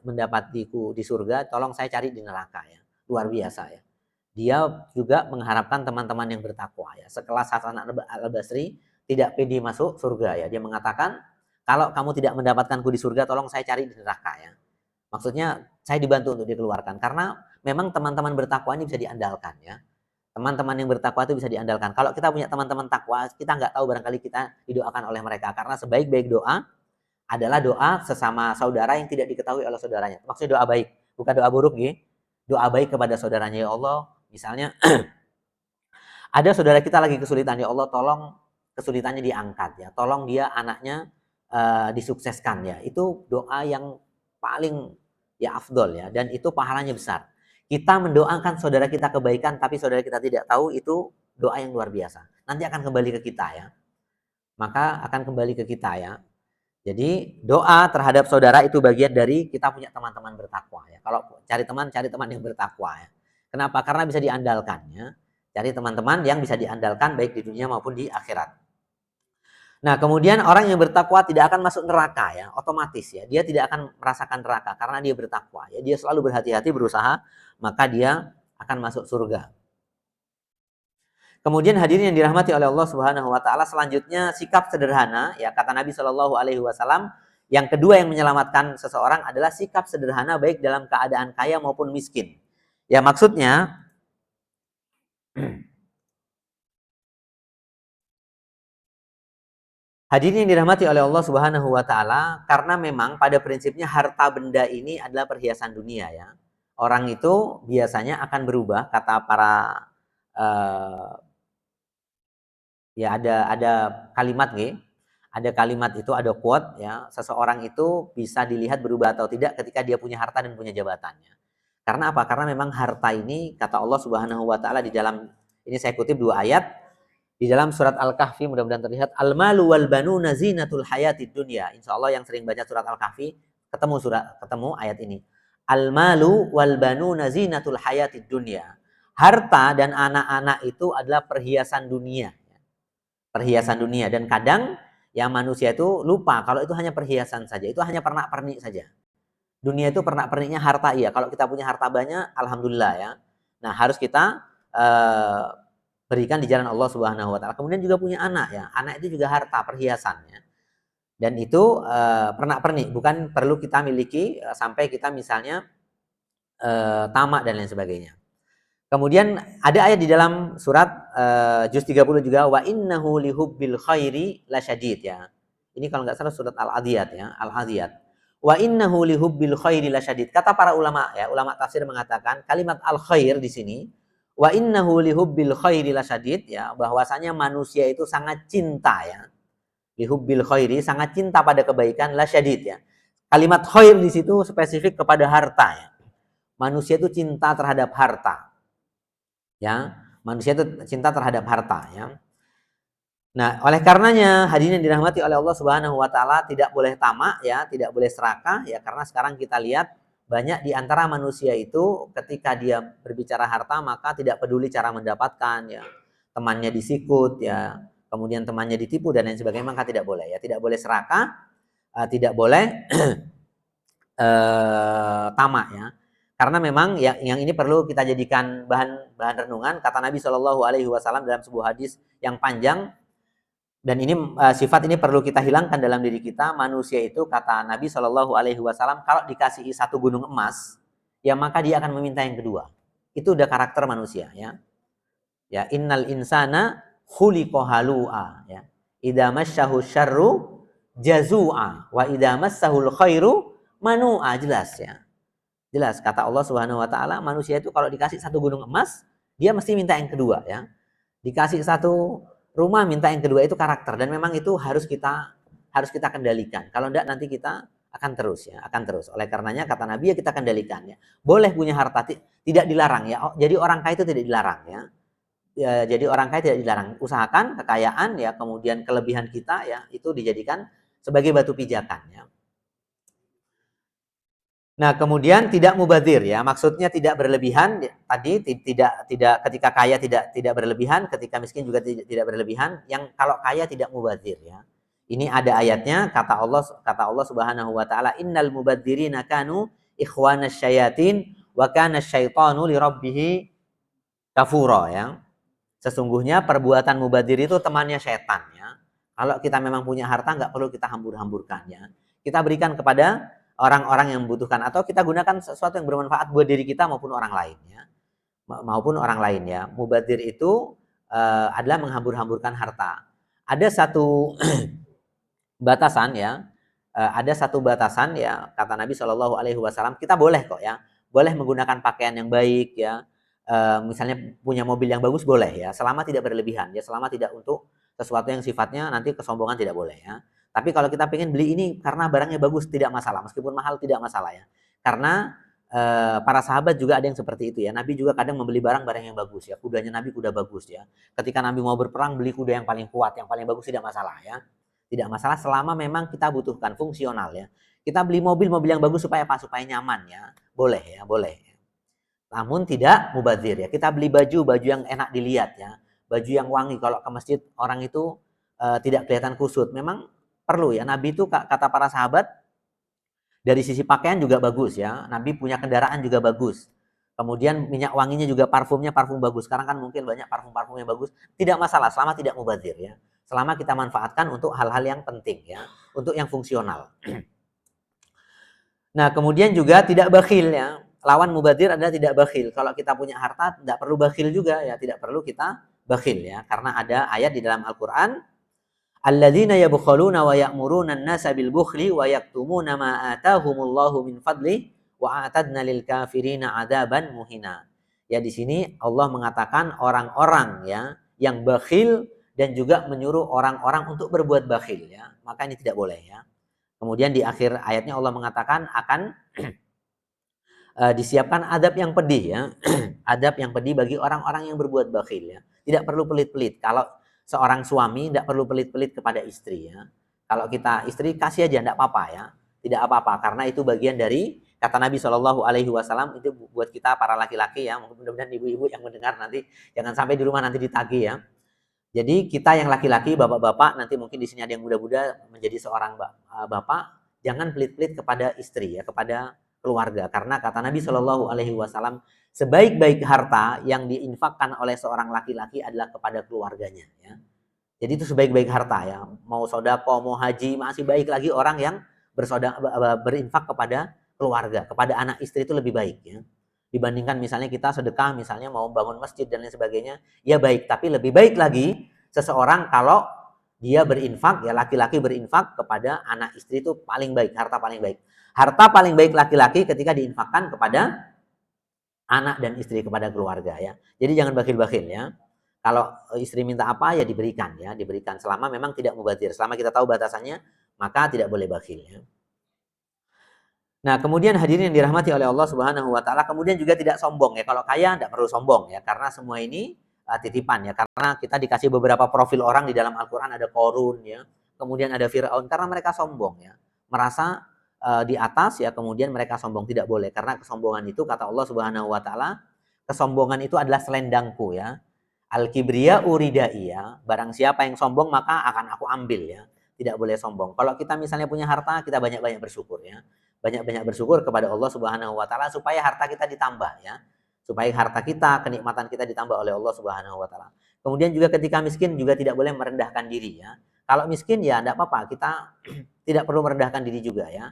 [SPEAKER 1] mendapatiku di surga, tolong saya cari di neraka ya. Luar biasa ya. Dia juga mengharapkan teman-teman yang bertakwa ya. Sekelas Hasan Al-Basri tidak pede masuk surga ya. Dia mengatakan, kalau kamu tidak mendapatkanku di surga, tolong saya cari di neraka ya. Maksudnya saya dibantu untuk dikeluarkan, karena memang teman-teman bertakwa ini bisa diandalkan ya. Teman-teman yang bertakwa itu bisa diandalkan. Kalau kita punya teman-teman takwa, kita nggak tahu barangkali kita didoakan oleh mereka. Karena sebaik-baik doa adalah doa sesama saudara yang tidak diketahui oleh saudaranya. Maksudnya doa baik, bukan doa buruk ya. Doa baik kepada saudaranya. Ya Allah, misalnya ada saudara kita lagi kesulitan, ya Allah tolong kesulitannya diangkat ya. Tolong dia anaknya disukseskan ya. Itu doa yang paling ya afdol ya, dan itu pahalanya besar. Kita mendoakan saudara kita kebaikan, tapi saudara kita tidak tahu, itu doa yang luar biasa. Nanti akan kembali ke kita ya. Maka akan kembali ke kita ya. Jadi doa terhadap saudara itu bagian dari kita punya teman-teman bertakwa ya. Kalau cari teman yang bertakwa ya. Kenapa? Karena bisa diandalkan ya. Cari teman-teman yang bisa diandalkan baik di dunia maupun di akhirat. Nah, kemudian orang yang bertakwa tidak akan masuk neraka ya, otomatis ya. Dia tidak akan merasakan neraka karena dia bertakwa ya. Dia selalu berhati-hati berusaha, maka dia akan masuk surga. Kemudian hadirin yang dirahmati oleh Allah Subhanahu wa taala, selanjutnya sikap sederhana ya, kata Nabi Shallallahu alaihi wasallam, yang kedua yang menyelamatkan seseorang adalah sikap sederhana baik dalam keadaan kaya maupun miskin. Ya, maksudnya hadirin yang dirahmati oleh Allah Subhanahu wa taala, karena memang pada prinsipnya harta benda ini adalah perhiasan dunia ya. Orang itu biasanya akan berubah, kata para ya ada kalimat nih. Ada kalimat itu, ada quote ya, seseorang itu bisa dilihat berubah atau tidak ketika dia punya harta dan punya jabatannya. Karena apa? Karena memang harta ini, kata Allah Subhanahu wa taala di dalam, ini saya kutip 2 ayat di dalam surat Al-Kahfi, mudah-mudahan terlihat, al-malu wal banuna zinatul hayatid dunya. Insyaallah yang sering baca surat Al-Kahfi ketemu ayat ini. Al-malu wal banuna zinatul hayatid dunya. Harta dan anak-anak itu adalah perhiasan dunia. Perhiasan dunia, dan kadang yang manusia itu lupa kalau itu hanya perhiasan saja, itu hanya pernak-pernik saja. Dunia itu pernak-perniknya harta iya. Kalau kita punya harta banyak, alhamdulillah ya. Nah, harus kita berikan di jalan Allah Subhanahu wa taala. Kemudian juga punya anak ya. Anak itu juga harta, perhiasannya. Dan itu pernak-pernik, bukan perlu kita miliki sampai kita misalnya tamak dan lain sebagainya. Kemudian ada ayat di dalam surat juz 30 juga, wa innahu lihubbil khairi lasyadid ya. Ini kalau nggak salah surat Al-Adiyat ya, Al-Adiyat. Wa innahu lihubbil khairi lasyadid. Kata para ulama ya, ulama tafsir mengatakan kalimat al-khair di sini, wa innahu lihubbil khairi lasyadid ya, bahwasanya manusia itu sangat cinta ya. Lihubbil khairi, sangat cinta pada kebaikan, lasyadid ya. Kalimat khair di situ spesifik kepada harta ya. Manusia itu cinta terhadap harta. Ya, manusia itu cinta terhadap harta ya. Nah, oleh karenanya hadirin yang dirahmati oleh Allah Subhanahu wa taala, tidak boleh tamak ya, tidak boleh serakah ya, karena sekarang kita lihat banyak di antara manusia itu ketika dia berbicara harta maka tidak peduli cara mendapatkan ya. Temannya disikut ya, kemudian temannya ditipu dan lain sebagainya, maka tidak boleh ya, tidak boleh serakah, tidak boleh tamak ya. Karena memang yang ini perlu kita jadikan bahan renungan. Kata Nabi Shallallahu alaihi wasallam dalam sebuah hadis yang panjang, dan ini sifat ini perlu kita hilangkan dalam diri kita. Manusia itu, kata Nabi Shallallahu alaihi wasallam, kalau dikasihi 1 gunung emas, ya maka dia akan meminta yang kedua. Itu udah karakter manusia ya. Ya, innal insana khuliqa halu'a ya. Idza massahu syarru jazua wa idza massahul khairu manu'a, jelas ya. Jelas kata Allah Subhanahu wa taala, manusia itu kalau dikasih 1 gunung emas, dia mesti minta yang kedua ya. Dikasih 1 rumah, minta yang kedua, itu karakter, dan memang itu harus kita kendalikan. Kalau enggak nanti kita akan terus ya, akan terus. Oleh karenanya kata Nabi ya, kita kendalikan ya. Boleh punya harta, tidak dilarang ya. Jadi orang kaya itu tidak dilarang ya. Jadi orang kaya tidak dilarang. Usahakan kekayaan ya, kemudian kelebihan kita ya, itu dijadikan sebagai batu pijakan ya. Nah, kemudian tidak mubadzir ya. Maksudnya tidak berlebihan. Tadi tidak ketika kaya tidak berlebihan, ketika miskin juga tidak berlebihan. Yang kalau kaya tidak mubadzir ya. Ini ada ayatnya kata Allah Subhanahu wa taala, "Innal mubadzirina kanu ikhwanas syayatin wa kana syaitanu li rabbih kafura" ya. Sesungguhnya perbuatan mubadzir itu temannya setan ya. Kalau kita memang punya harta nggak perlu kita hambur-hamburkan ya. Kita berikan kepada orang-orang yang membutuhkan atau kita gunakan sesuatu yang bermanfaat buat diri kita maupun orang lain ya. Maupun orang lain ya. Mubadzir itu adalah menghambur-hamburkan harta. Ada satu batasan ya. Ada satu batasan ya, kata Nabi Shallallahu Alaihi Wasallam, kita boleh kok ya, boleh menggunakan pakaian yang baik ya, misalnya punya mobil yang bagus boleh ya, selama tidak berlebihan ya, selama tidak untuk sesuatu yang sifatnya nanti kesombongan tidak boleh ya. Tapi kalau kita pengen beli ini karena barangnya bagus tidak masalah, meskipun mahal tidak masalah ya. Karena para sahabat juga ada yang seperti itu ya. Nabi juga kadang membeli barang-barang yang bagus ya. Kudanya Nabi kuda bagus ya. Ketika Nabi mau berperang beli kuda yang paling kuat, yang paling bagus tidak masalah ya. Tidak masalah selama memang kita butuhkan fungsional ya. Kita beli mobil yang bagus supaya apa? Supaya nyaman ya. Boleh ya, boleh. Namun tidak mubazir ya. Kita beli baju yang enak dilihat ya. Baju yang wangi, kalau ke masjid orang itu tidak kelihatan kusut. Memang perlu ya. Nabi itu kata para sahabat dari sisi pakaian juga bagus ya. Nabi punya kendaraan juga bagus. Kemudian minyak wanginya juga parfumnya parfum bagus. Sekarang kan mungkin banyak parfum-parfum yang bagus. Tidak masalah selama tidak mubazir ya. Selama kita manfaatkan untuk hal-hal yang penting ya, untuk yang fungsional. Nah, kemudian juga tidak bakhil ya. Lawan mubadzir adalah tidak bakhil. Kalau kita punya harta tidak perlu bakhil juga ya, tidak perlu kita bakhil ya, karena ada ayat di dalam Al-Qur'an, alladzina yabkhuluna wa ya'muruna an-nasa bil bukhli wa yaktumuna ma atahumullahu min fadli wa a'tadna lil kafirina adzaban muhina. Ya, di sini Allah mengatakan orang-orang ya yang bakhil dan juga menyuruh orang-orang untuk berbuat bakhil ya. Maka ini tidak boleh ya. Kemudian di akhir ayatnya Allah mengatakan akan disiapkan adab yang pedih ya. Adab yang pedih bagi orang-orang yang berbuat bakhil ya. Tidak perlu pelit-pelit. Kalau seorang suami tidak perlu pelit-pelit kepada istri ya. Kalau kita istri kasih aja tidak apa-apa ya. Tidak apa-apa karena itu bagian dari kata Nabi Shallallahu Alaihi Wasallam, itu buat kita para laki-laki ya. Mudah-mudahan ibu-ibu yang mendengar nanti jangan sampai di rumah nanti ditagih ya. Jadi kita yang laki-laki, bapak-bapak, nanti mungkin di sini ada yang muda-muda menjadi seorang bapak, jangan pelit-pelit kepada istri ya, kepada keluarga. Karena kata Nabi Shallallahu Alaihi Wasallam, sebaik-baik harta yang diinfakkan oleh seorang laki-laki adalah kepada keluarganya. Ya. Jadi itu sebaik-baik harta ya. Mau sodako, mau haji, masih baik lagi orang yang berinfak kepada keluarga, kepada anak istri itu lebih baik ya. Dibandingkan misalnya kita sedekah, misalnya mau bangun masjid dan lain sebagainya, ya baik. Tapi lebih baik lagi seseorang kalau dia berinfak, ya laki-laki berinfak kepada anak istri itu paling baik, harta paling baik. Harta paling baik laki-laki ketika diinfakkan kepada anak dan istri, kepada keluarga ya. Jadi jangan bakhil-bakhil ya. Kalau istri minta apa ya diberikan ya, diberikan selama memang tidak mubazir. Selama kita tahu batasannya, maka tidak boleh bakhil ya. Nah, kemudian hadirin yang dirahmati oleh Allah Subhanahu wa taala, kemudian juga tidak sombong ya. Kalau kaya tidak perlu sombong ya, karena semua ini titipan ya. Karena kita dikasih beberapa profil orang di dalam Al-Qur'an, ada Qarun ya. Kemudian ada Firaun, karena mereka sombong ya. Merasa di atas ya, kemudian mereka sombong. Tidak boleh, karena kesombongan itu kata Allah Subhanahu wa taala, kesombongan itu adalah selendangku ya. Al-kibriya uridai ya. Barang siapa yang sombong maka akan aku ambil ya. Tidak boleh sombong. Kalau kita misalnya punya harta, kita banyak-banyak bersyukur ya. Banyak-banyak bersyukur kepada Allah Subhanahu wa taala supaya harta kita ditambah ya. Supaya harta kita, kenikmatan kita ditambah oleh Allah Subhanahu wa taala. Kemudian juga ketika miskin juga tidak boleh merendahkan diri ya. Kalau miskin ya tidak apa-apa, kita tidak perlu merendahkan diri juga ya.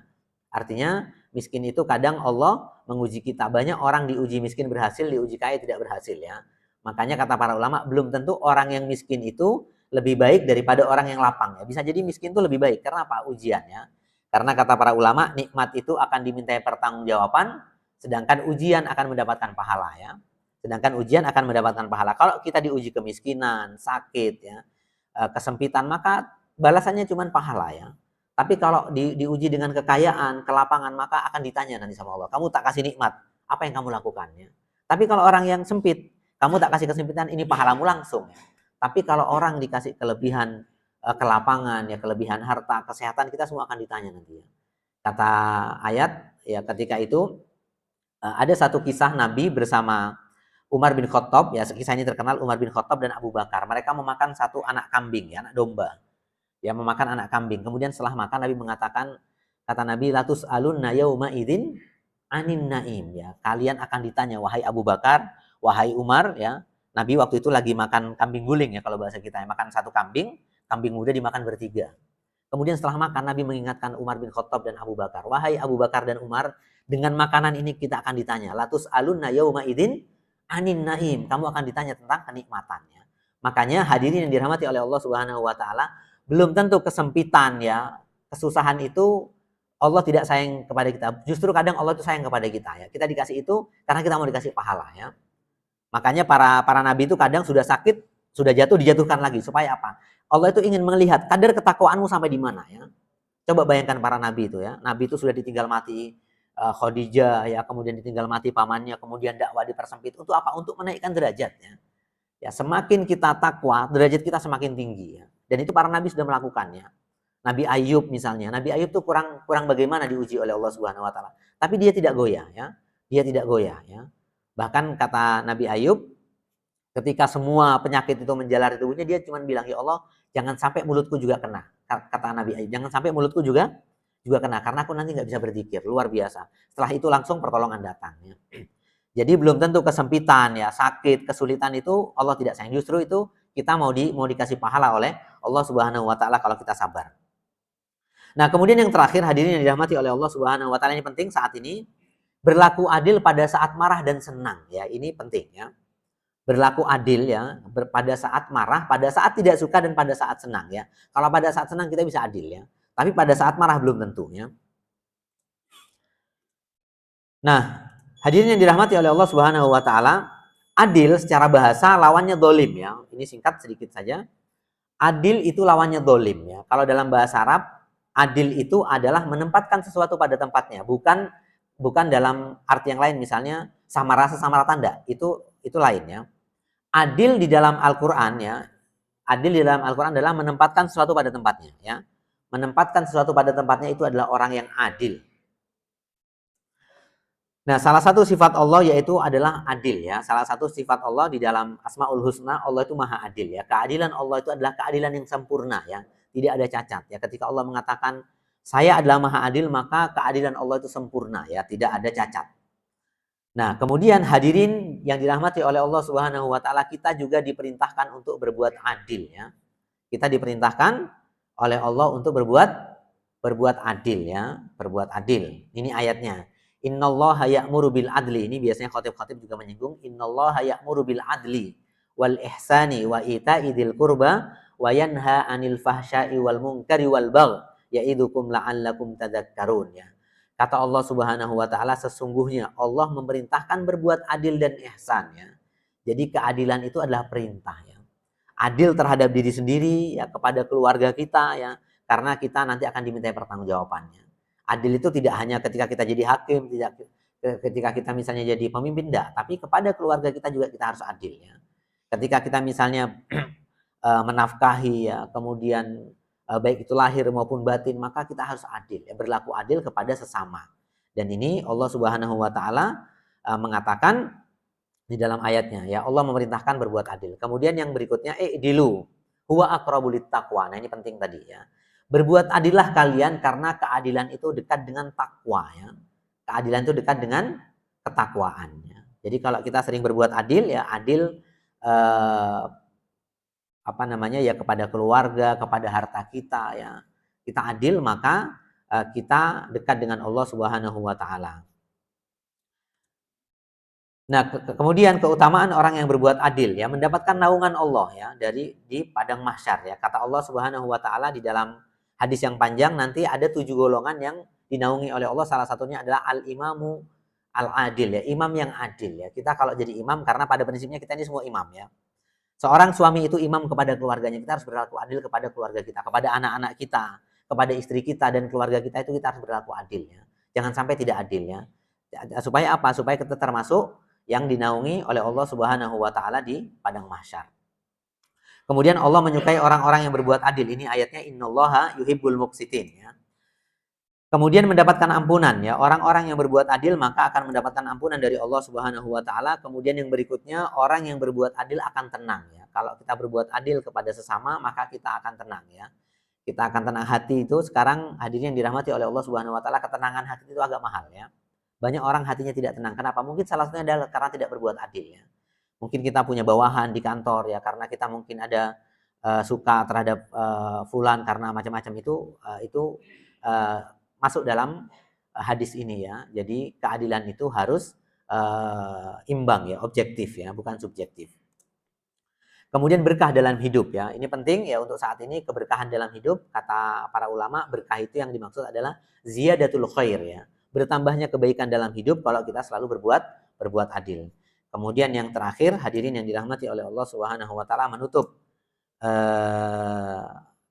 [SPEAKER 1] Artinya miskin itu kadang Allah menguji kita. Banyak orang diuji miskin berhasil, diuji kaya tidak berhasil ya. Makanya kata para ulama, belum tentu orang yang miskin itu lebih baik daripada orang yang lapang ya. Bisa jadi miskin itu lebih baik. Karena apa? Ujiannya. Karena kata para ulama, nikmat itu akan dimintai pertanggungjawaban, sedangkan ujian akan mendapatkan pahala ya. Sedangkan ujian akan mendapatkan pahala. Kalau kita diuji kemiskinan, sakit ya, kesempitan, maka balasannya cuma pahala ya. Tapi kalau diuji dengan kekayaan, kelapangan, maka akan ditanya nanti sama Allah, kamu tak kasih nikmat, apa yang kamu lakukan ya. Tapi kalau orang yang sempit, kamu tak kasih kesempitan, ini pahalamu langsung ya. Tapi kalau orang dikasih kelebihan kelapangan ya, kelebihan harta, kesehatan, kita semua akan ditanya nanti ya. Kata ayat ya ketika itu ada satu kisah Nabi bersama Umar bin Khattab, ya kisah ini terkenal. Umar bin Khattab dan Abu Bakar, mereka memakan satu anak kambing, ya, anak domba, ya, memakan anak kambing. Kemudian setelah makan Nabi mengatakan, kata Nabi, latus alunna yauma idzin anin naim, ya, kalian akan ditanya wahai Abu Bakar, wahai Umar, ya. Nabi waktu itu lagi makan kambing guling, ya, kalau bahasa kita, ya, makan satu kambing, kambing muda dimakan bertiga. Kemudian setelah makan Nabi mengingatkan Umar bin Khattab dan Abu Bakar, wahai Abu Bakar dan Umar, dengan makanan ini kita akan ditanya, latus alunna yauma idzin anin naim, kamu akan ditanya tentang kenikmatannya. Makanya hadirin yang dirahmati oleh Allah Subhanahu wa taala, belum tentu kesempitan, ya, kesusahan itu Allah tidak sayang kepada kita. Justru kadang Allah itu sayang kepada kita, ya. Kita dikasih itu karena kita mau dikasih pahala, ya. Makanya para nabi itu kadang sudah sakit, sudah jatuh, dijatuhkan lagi. Supaya apa? Allah itu ingin melihat kadar ketakwaanmu sampai di mana, ya. Coba bayangkan para nabi itu, ya. Nabi itu sudah ditinggal mati Khadijah, ya, kemudian ditinggal mati pamannya, kemudian dakwah dipersempit. Untuk apa? Untuk menaikkan derajatnya. Ya, semakin kita takwa, derajat kita semakin tinggi, ya. Dan itu para nabi sudah melakukannya. Nabi Ayub misalnya, Nabi Ayub tuh kurang bagaimana diuji oleh Allah Subhanahu wa taala. Tapi dia tidak goyah, ya. Dia tidak goyah, ya. Bahkan kata Nabi Ayub, ketika semua penyakit itu menjalar di tubuhnya, dia cuma bilang, ya Allah, jangan sampai mulutku juga kena. Kata Nabi Ayub, jangan sampai mulutku juga kena, karena aku nanti nggak bisa berzikir. Luar biasa. Setelah itu langsung pertolongan datang, ya. Jadi belum tentu kesempitan, ya, sakit, kesulitan itu Allah tidak sayang. Justru itu kita mau dikasih pahala oleh Allah Subhanahu wa taala kalau kita sabar. Nah, kemudian yang terakhir, hadirin yang dirahmati oleh Allah Subhanahu wa taala, ini penting saat ini, berlaku adil pada saat marah dan senang, ya. Ini penting, ya. Berlaku adil, ya, pada saat marah, pada saat tidak suka, dan pada saat senang, ya. Kalau pada saat senang kita bisa adil, ya. Tapi pada saat marah belum tentu, ya. Nah, hadirin yang dirahmati oleh Allah Subhanahu wa taala, adil secara bahasa lawannya dolim, ya. Ini singkat sedikit saja. Adil itu lawannya dolim, ya. Kalau dalam bahasa Arab, adil itu adalah menempatkan sesuatu pada tempatnya, bukan dalam arti yang lain, misalnya sama rasa sama rata, enggak. Itu lain, ya. Adil di dalam Al-Qur'an, ya. Adil di dalam Al-Qur'an adalah menempatkan sesuatu pada tempatnya, ya. Menempatkan sesuatu pada tempatnya itu adalah orang yang adil. Nah, salah satu sifat Allah yaitu adalah adil, ya. Salah satu sifat Allah di dalam Asmaul Husna, Allah itu Maha Adil, ya. Keadilan Allah itu adalah keadilan yang sempurna, ya. Tidak ada cacat, ya. Ketika Allah mengatakan saya adalah Maha Adil, maka keadilan Allah itu sempurna, ya, tidak ada cacat. Nah, kemudian hadirin yang dirahmati oleh Allah Subhanahu wa taala, kita juga diperintahkan untuk berbuat adil, ya. Kita diperintahkan oleh Allah untuk berbuat adil, ya, berbuat adil. Ini ayatnya. Innallaha ya'muru bil adli. Ini biasanya khatib-khatib juga menyinggung. Innallaha ya'muru bil adli wal ihsani wa ita'i dzil qurba wa yanha 'anil fahsya'i wal munkari wal baghi ya'idukum la'allakum tadzakkarun, ya. Kata Allah Subhanahu wa taala, sesungguhnya Allah memerintahkan berbuat adil dan ihsan, ya. Jadi keadilan itu adalah perintah, ya. Adil terhadap diri sendiri, ya, kepada keluarga kita, ya, karena kita nanti akan dimintai pertanggungjawabannya. Adil itu tidak hanya ketika kita jadi hakim, tidak ketika kita misalnya jadi pemimpin, enggak, tapi kepada keluarga kita juga kita harus adil, ya. Ketika kita misalnya menafkahi, ya, kemudian baik itu lahir maupun batin, maka kita harus adil, ya, berlaku adil kepada sesama. Dan ini Allah Subhanahu wa taala mengatakan di dalam ayatnya, ya, Allah memerintahkan berbuat adil. Kemudian yang berikutnya, i'dilu huwa aqrabu littaqwa. Nah, ini penting tadi, ya. Berbuat adillah kalian karena keadilan itu dekat dengan takwa, ya. Keadilan itu dekat dengan ketakwaannya. Jadi kalau kita sering berbuat adil, ya, adil ya, kepada keluarga, kepada harta kita, ya. Kita adil, maka kita dekat dengan Allah Subhanahu wa taala. Nah, kemudian keutamaan orang yang berbuat adil, ya, mendapatkan naungan Allah, ya, di padang mahsyar, ya. Kata Allah Subhanahu wa taala di dalam hadis yang panjang, nanti ada 7 golongan yang dinaungi oleh Allah, salah satunya adalah al-imamu al-adil, ya, imam yang adil, ya. Kita kalau jadi imam, karena pada prinsipnya kita ini semua imam, ya. Seorang suami itu imam kepada keluarganya, kita harus berlaku adil kepada keluarga kita, kepada anak-anak kita, kepada istri kita dan keluarga kita, itu kita harus berlaku adil, ya. Jangan sampai tidak adil, ya. Supaya apa? Supaya kita termasuk yang dinaungi oleh Allah Subhanahu wa taala di padang mahsyar. Kemudian Allah menyukai orang-orang yang berbuat adil. Ini ayatnya, innallaha yuhibbul muqsitin, ya. Kemudian mendapatkan ampunan ya. Orang-orang yang berbuat adil maka akan mendapatkan ampunan dari Allah Subhanahu wa taala. Kemudian yang berikutnya, orang yang berbuat adil akan tenang ya. Kalau kita berbuat adil kepada sesama, maka kita akan tenang ya. Kita akan tenang hati itu. Sekarang hadirin yang dirahmati oleh Allah Subhanahu wa taala, ketenangan hati itu agak mahal ya. Banyak orang hatinya tidak tenang. Kenapa? Mungkin salah satunya adalah karena tidak berbuat adil ya. Mungkin kita punya bawahan di kantor ya, karena kita mungkin ada suka terhadap fulan karena macam-macam itu masuk dalam hadis ini ya. Jadi keadilan itu harus imbang ya, objektif ya, bukan subjektif. Kemudian berkah dalam hidup ya. Ini penting ya untuk saat ini, keberkahan dalam hidup. Kata para ulama, berkah itu yang dimaksud adalah ziyadatul khair ya. Bertambahnya kebaikan dalam hidup kalau kita selalu berbuat adil. Kemudian yang terakhir, hadirin yang dirahmati oleh Allah Subhanahu wa taala, menutup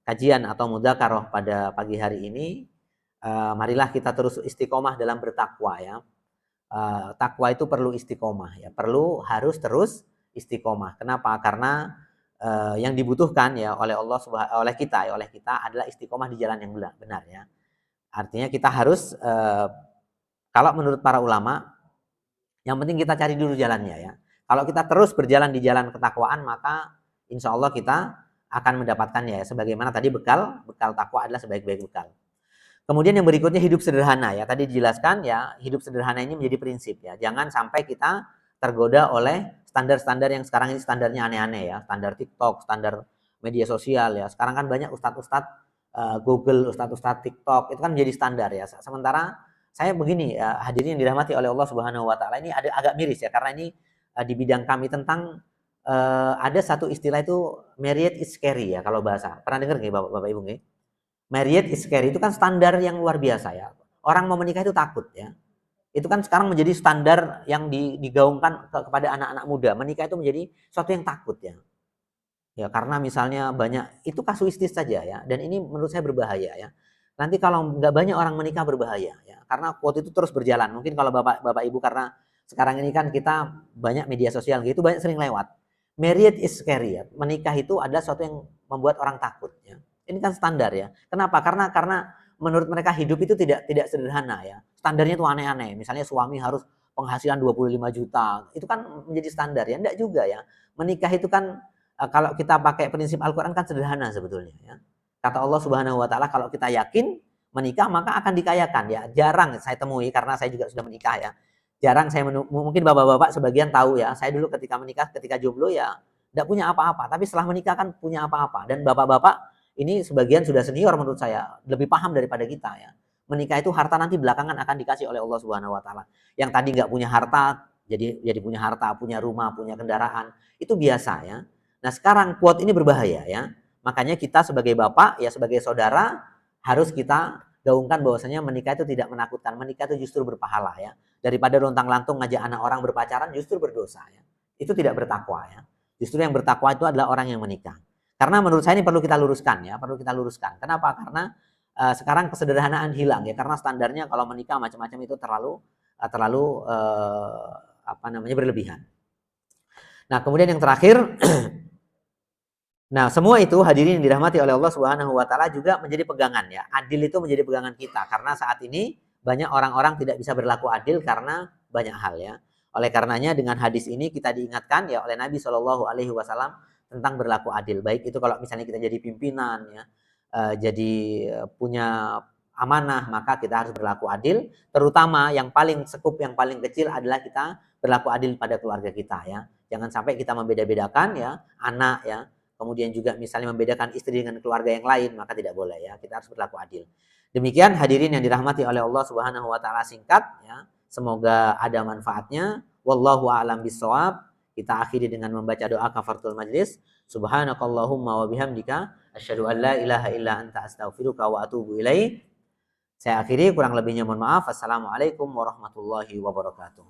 [SPEAKER 1] kajian atau mudzakarah pada pagi hari ini, marilah kita terus istiqomah dalam bertakwa ya. Takwa itu perlu istiqomah ya, harus terus istiqomah. Kenapa? Karena yang dibutuhkan ya oleh kita adalah istiqomah di jalan yang benar ya. Artinya kita harus kalau menurut para ulama, yang penting kita cari dulu jalannya ya. Kalau kita terus berjalan di jalan ketakwaan, maka insya Allah kita akan mendapatkannya ya. Sebagaimana tadi bekal takwa adalah sebaik-baik bekal. Kemudian yang berikutnya hidup sederhana ya. Tadi dijelaskan ya, hidup sederhana ini menjadi prinsip ya. Jangan sampai kita tergoda oleh standar-standar yang sekarang ini standarnya aneh-aneh ya. Standar TikTok, standar media sosial ya. Sekarang kan banyak ustadz-ustadz Google, ustadz-ustadz TikTok, itu kan menjadi standar ya. Sementara saya begini ya, hadirin yang dirahmati oleh Allah Subhanahu wa taala, ini ada agak miris ya, karena ini di bidang kami tentang ada satu istilah itu marriage is scary ya kalau bahasa. Pernah dengar nggak Bapak Ibu nggih? Marriage is scary itu kan standar yang luar biasa ya. Orang mau menikah itu takut ya. Itu kan sekarang menjadi standar yang digaungkan kepada anak-anak muda. Menikah itu menjadi sesuatu yang takut ya. Ya karena misalnya banyak, itu kasuistis saja ya. Dan ini menurut saya berbahaya ya. Nanti kalau nggak banyak orang menikah berbahaya ya. Karena quote itu terus berjalan. Mungkin kalau Bapak Ibu, karena sekarang ini kan kita banyak media sosial gitu, banyak sering lewat. Marriage is scary ya. Menikah itu adalah sesuatu yang membuat orang takut ya. Ini kan standar ya. Kenapa? Karena menurut mereka hidup itu tidak sederhana ya. Standarnya itu aneh-aneh. Misalnya suami harus penghasilan 25 juta. Itu kan menjadi standar ya. Enggak juga ya. Menikah itu kan kalau kita pakai prinsip Al-Qur'an kan sederhana sebetulnya ya. Kata Allah Subhanahu wa taala, kalau kita yakin menikah maka akan dikayakan ya. Jarang saya temui, karena saya juga sudah menikah ya. Jarang saya mungkin bapak-bapak sebagian tahu ya. Saya dulu ketika menikah, ketika jomblo ya enggak punya apa-apa, tapi setelah menikah kan punya apa-apa. Dan bapak-bapak ini sebagian sudah senior menurut saya, lebih paham daripada kita ya. Menikah itu harta nanti belakangan akan dikasih oleh Allah Subhanahu wa taala. Yang tadi nggak punya harta jadi punya harta, punya rumah, punya kendaraan, itu biasa ya. Nah, sekarang quote ini berbahaya ya. Makanya kita sebagai bapak ya, sebagai saudara, harus kita gaungkan bahwasanya menikah itu tidak menakutkan. Menikah itu justru berpahala ya. Daripada lontang-lantung ngajak anak orang berpacaran, justru berdosa ya. Itu tidak bertakwa ya. Justru yang bertakwa itu adalah orang yang menikah. Karena menurut saya ini perlu kita luruskan ya, perlu kita luruskan. Kenapa? Karena sekarang kesederhanaan hilang ya, karena standarnya kalau menikah macam-macam itu terlalu berlebihan. Nah, kemudian yang terakhir, nah semua itu hadirin yang dirahmati oleh Allah Subhanahu wa taala juga menjadi pegangan ya. Adil itu menjadi pegangan kita, karena saat ini banyak orang-orang tidak bisa berlaku adil karena banyak hal ya. Oleh karenanya dengan hadis ini kita diingatkan ya oleh Nabi Shallallahu alaihi wasallam tentang berlaku adil. Baik itu kalau misalnya kita jadi pimpinan ya, jadi punya amanah, maka kita harus berlaku adil. Terutama yang paling sekup, yang paling kecil adalah kita berlaku adil pada keluarga kita ya. Jangan sampai kita membeda-bedakan ya anak ya. Kemudian juga misalnya membedakan istri dengan keluarga yang lain, maka tidak boleh ya. Kita harus berlaku adil. Demikian hadirin yang dirahmati oleh Allah Subhanahu wa taala, singkat ya. Semoga ada manfaatnya. Wallahu a'lam bishawab. Kita akhiri dengan membaca doa kafaratul majlis. Subhanakallahumma wa bihamdika asyhadu an la ilaha illa anta astaghfiruka wa atubu ilaik. Saya akhiri, kurang lebihnya mohon maaf. Assalamualaikum warahmatullahi wabarakatuh.